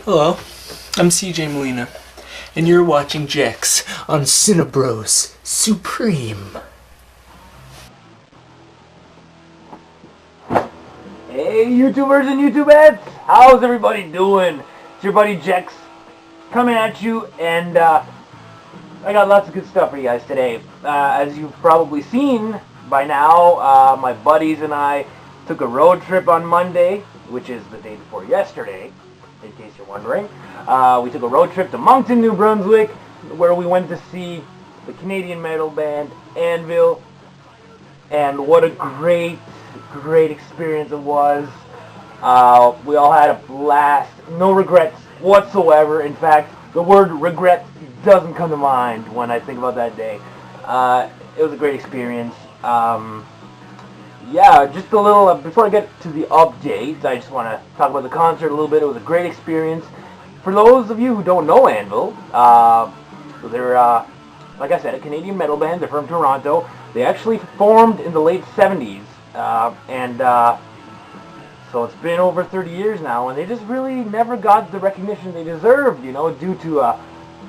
Hello, I'm CJ Molina, and you're watching Jex on Cinebros Supreme. Hey YouTubers and YouTubettes, how's everybody doing? It's your buddy Jex coming at you, and I got lots of good stuff for you guys today. As you've probably seen by now, my buddies and I took a road trip on Monday, which is the day before yesterday, in case you're wondering. We took a road trip to Moncton, New Brunswick, where we went to see the Canadian metal band Anvil, and what a great experience it was. We all had a blast, no regrets whatsoever. In fact, the word regret doesn't come to mind when I think about that day. It was a great experience. Yeah, just a little, before I get to the update, I just want to talk about the concert a little bit. It was a great experience. For those of you who don't know Anvil, they're, like I said, a Canadian metal band. They're from Toronto. They actually formed in the late 70s, so it's been over 30 years now, and they just really never got the recognition they deserved, you know, due to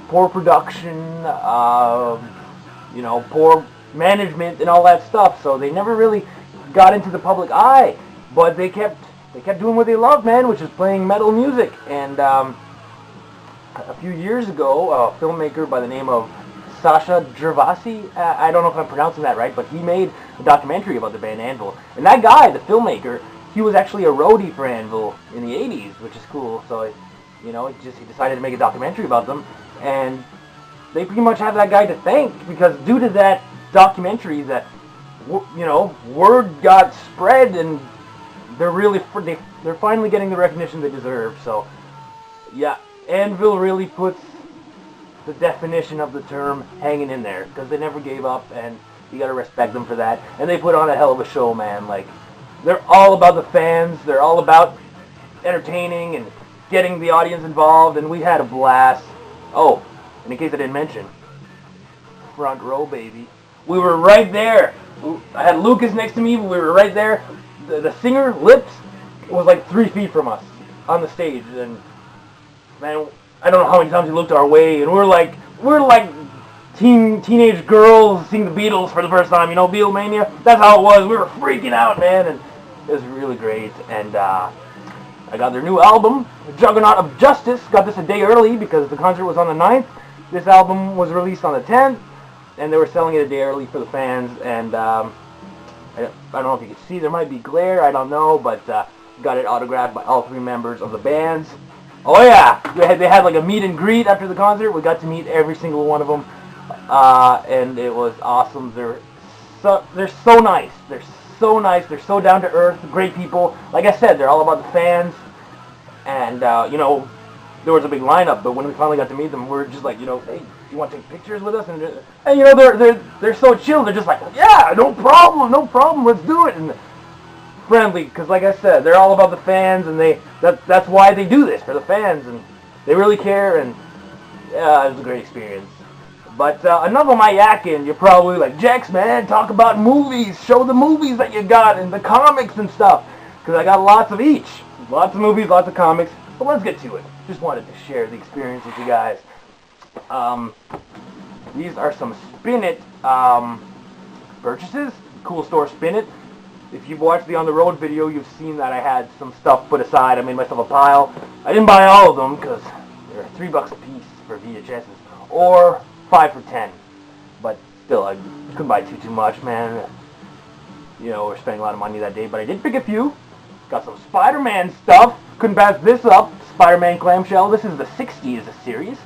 poor production, you know, poor management and all that stuff. So they never really got into the public eye, but they kept doing what they loved, man, which is playing metal music. And a few years ago, a filmmaker by the name of Sasha Gervasi, I don't know if I'm pronouncing that right, but he made a documentary about the band Anvil. And that guy, the filmmaker, he was actually a roadie for Anvil in the 80s, which is cool. So, you know, he decided to make a documentary about them, and they pretty much have that guy to thank, because due to that documentary, that, you know, word got spread, and they're finally getting the recognition they deserve. So, yeah, Anvil really puts the definition of the term hanging in there, because they never gave up, and you gotta respect them for that. And they put on a hell of a show, man. Like, they're all about the fans. They're all about entertaining and getting the audience involved, and we had a blast. Oh, and in case I didn't mention, front row, baby. We were right there. I had Lucas next to me, but we were right there. The singer, Lips, was like 3 feet from us on the stage, and man, I don't know how many times he looked our way, and we're like teenage girls seeing the Beatles for the first time, you know, Beatlemania. That's how it was. We were freaking out, man, and it was really great. And I got their new album, Juggernaut of Justice. Got this a day early because the concert was on the 9th. This album was released on the 10th, and they were selling it a day early for the fans. And I don't know if you can see, there might be glare, I don't know, but got it autographed by all 3 members of the bands. Oh yeah, they had like a meet and greet after the concert. We got to meet every single one of them, and it was awesome. They're so nice. They're so nice. They're so down to earth. Great people. Like I said, they're all about the fans. And you know, there was a big lineup, but when we finally got to meet them, we were just like, you know, hey, you want to take pictures with us? And you know, they're so chill. They're just like, yeah, no problem, let's do it. And friendly, because like I said, they're all about the fans, and that's why they do this, for the fans, and they really care. And yeah, it was a great experience. But enough of my yakking. You're probably like, Jex, man, talk about movies, show the movies that you got and the comics and stuff, because I got lots of each, lots of movies, lots of comics. But let's get to it. Just wanted to share the experience with you guys. These are some Spin It purchases. Cool store, Spin It. If you've watched the On the Road video, you've seen that I had some stuff put aside. I made myself a pile. I didn't buy all of them because they're $3 a piece for VHSs, or 5 for 10. But still, I couldn't buy too much, man. You know, we're spending a lot of money that day, but I did pick a few. Got some Spider-Man stuff. Couldn't pass this up. Spider-Man clamshell. This is the 60s series.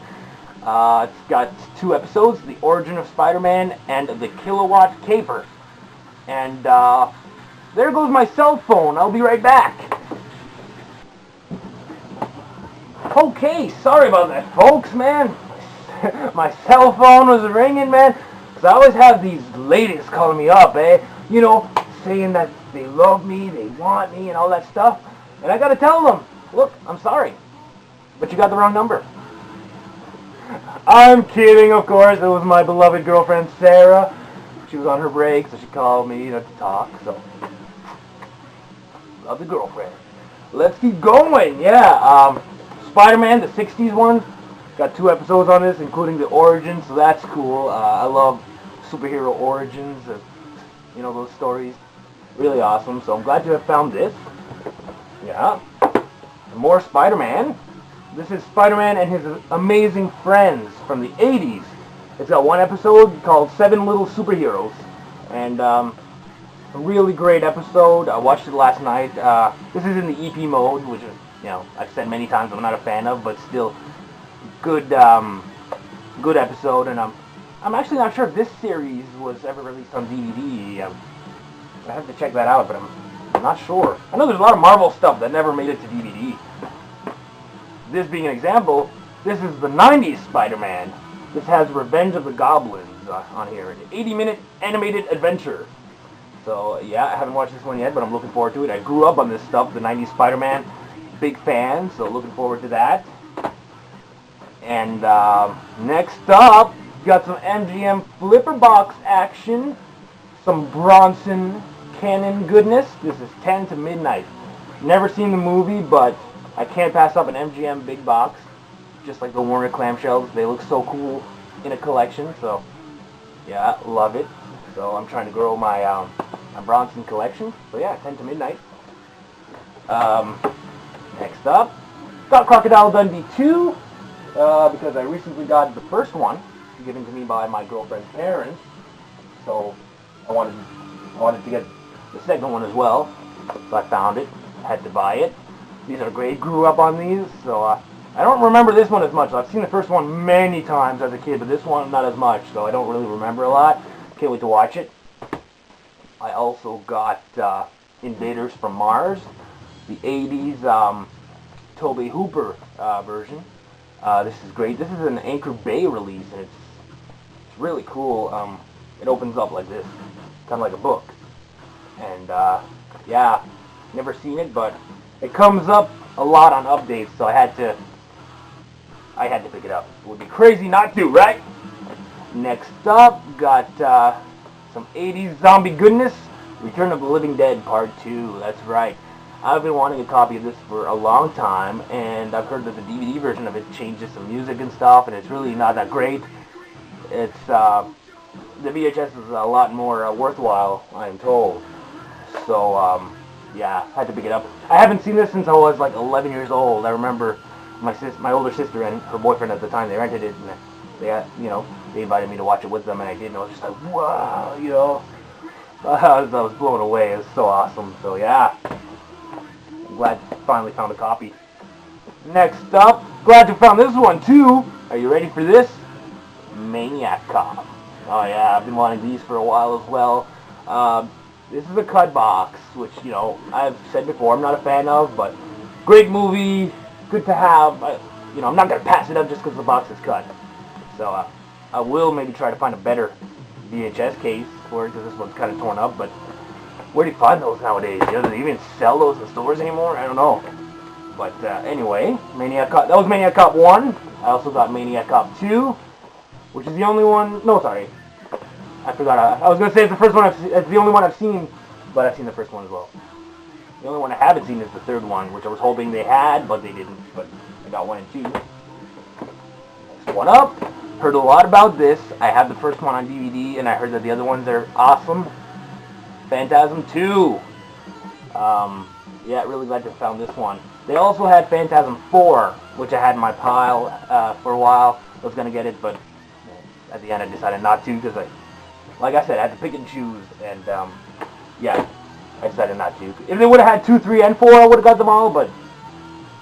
It's got 2 episodes: The Origin of Spider-Man and The Kilowatt Caper. And there goes my cell phone. I'll be right back. Okay, sorry about that, folks, man. My cell phone was ringing, man. Because I always have these ladies calling me up, you know, saying that they love me, they want me, and all that stuff. And I gotta tell them, look, I'm sorry, but you got the wrong number. I'm kidding, of course. It was my beloved girlfriend, Sarah. She was on her break, so she called me, you know, to talk. So, love the girlfriend. Let's keep going. Yeah, Spider-Man, the 60s one. Got 2 episodes on this, including the origins, so that's cool. I love superhero origins, you know, those stories. Really awesome, so I'm glad to have found this. Yeah. And more Spider-Man. This is Spider-Man and his amazing friends from the 80s. It's got 1 episode called 7 Little Superheroes. And a really great episode. I watched it last night. This is in the EP mode, which is, you know, I've said many times I'm not a fan of, but still good good episode. And I'm actually not sure if this series was ever released on DVD. I have to check that out, but I'm not sure. I know there's a lot of Marvel stuff that never made it to DVD. This being an example, this is the 90s Spider-Man. This has Revenge of the Goblins on here, an 80-minute animated adventure. So yeah, I haven't watched this one yet, but I'm looking forward to it. I grew up on this stuff, the 90s Spider-Man. Big fan, so looking forward to that. And next up, got some MGM Flipper Box action. Some Bronson Cannon goodness. This is 10 to Midnight. Never seen the movie, but I can't pass up an MGM big box. Just like the Warner clamshells, they look so cool in a collection. So yeah, love it. So I'm trying to grow my Bronson collection. So yeah, 10 to Midnight. Next up, got Crocodile Dundee 2 because I recently got the first one given to me by my girlfriend's parents. So I wanted to get the second one as well. So I found it, had to buy it. These are great. Grew up on these, so I don't remember this one as much. I've seen the first one many times as a kid, but this one not as much, so I don't really remember a lot. Can't wait to watch it. I also got Invaders from Mars, the 80s Tobe Hooper version. This is great. This is an Anchor Bay release, and it's really cool. It opens up like this, kind of like a book. And yeah, never seen it, but it comes up a lot on updates, so I had to pick it up. It would be crazy not to, right? Next up, got some 80s zombie goodness. Return of the Living Dead Part 2. That's right. I've been wanting a copy of this for a long time, and I've heard that the DVD version of it changes some music and stuff, and it's really not that great. It's the VHS is a lot more worthwhile, I'm told. So yeah, had to pick it up. I haven't seen this since I was like 11 years old. I remember my older sister and her boyfriend at the time, they rented it, and they invited me to watch it with them, and I did, and I was just like, wow, you know. I was blown away. It was so awesome. So yeah, I'm glad to finally found a copy. Next up, glad you found this one too. Are you ready for this? Maniac Cop. Oh yeah, I've been wanting these for a while as well. This is a cut box, which, you know, I've said before I'm not a fan of, but great movie, good to have. You know, I'm not gonna pass it up just because the box is cut. So I will maybe try to find a better VHS case for it, because this one's kind of torn up. But where do you find those nowadays? You know, do they even sell those in stores anymore? I don't know. But anyway, Maniac Cop. That was Maniac Cop 1. I also got Maniac Cop 2, which is the only one. No, sorry. I forgot. I was going to say it's the first one. It's the only one I've seen, but I've seen the first one as well. The only one I haven't seen is the third one, which I was hoping they had, but they didn't. But I got 1 and 2. Next one up. Heard a lot about this. I have the first one on DVD, and I heard that the other ones are awesome. Phantasm 2. Yeah, really glad to have found this one. They also had Phantasm 4, which I had in my pile for a while. I was going to get it, but at the end I decided not to, because like I said, I had to pick and choose, and yeah, I decided not to. If they would have had 2, 3, and 4, I would have got them all, but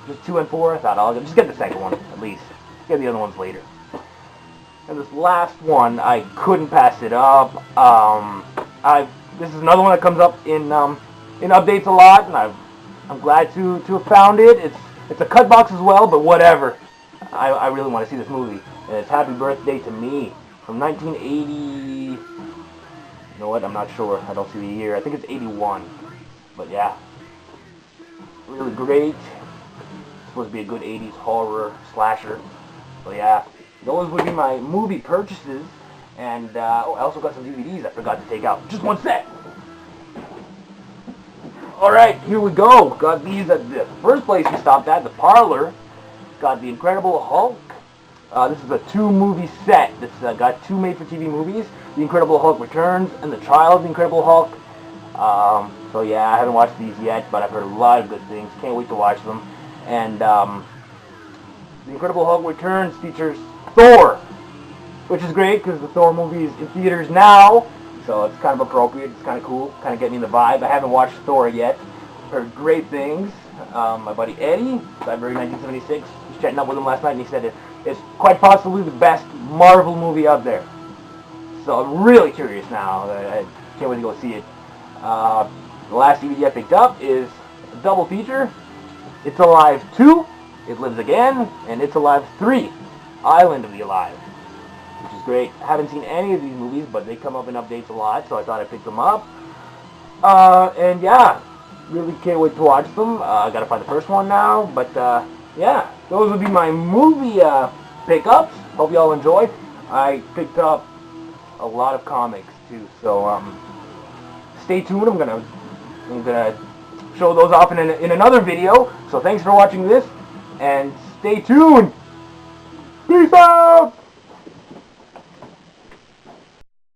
just 2 and 4, I thought I'll just get the second one, at least. Get the other ones later. And this last one, I couldn't pass it up. This is another one that comes up in updates a lot, and I'm glad to have found it. It's a cut box as well, but whatever. I really want to see this movie, and it's Happy Birthday to Me from 1980. You know what? I'm not sure. I don't see the year. I think it's 81. But yeah, really great. It's supposed to be a good 80s horror slasher. So yeah, those would be my movie purchases. And I also got some DVDs I forgot to take out. Just one sec. Alright, here we go. Got these at the first place we stopped at, the Parlor. got The Incredible Hulk. This is a 2-movie set. This got 2 made-for-TV movies, The Incredible Hulk Returns and The Trial of the Incredible Hulk. So yeah, I haven't watched these yet, but I've heard a lot of good things. Can't wait to watch them. And The Incredible Hulk Returns features Thor, which is great because the Thor movie is in theaters now, so it's kind of appropriate. It's kind of cool, kind of getting the vibe. I haven't watched Thor yet. Heard great things. My buddy Eddie, February 1976, was chatting up with him last night, and he said it's quite possibly the best Marvel movie out there. So I'm really curious now. I can't wait to go see it. The last DVD I picked up is a double feature. It's Alive 2, It Lives Again, and It's Alive 3, Island of the Alive, which is great. I haven't seen any of these movies, but they come up in updates a lot, so I thought I'd pick them up. And yeah, really can't wait to watch them. I gotta find the first one now, but yeah, those would be my movie pickups. Hope y'all enjoyed. I picked up a lot of comics too, so stay tuned. I'm gonna show those off in another video. So thanks for watching this, and stay tuned. Peace out.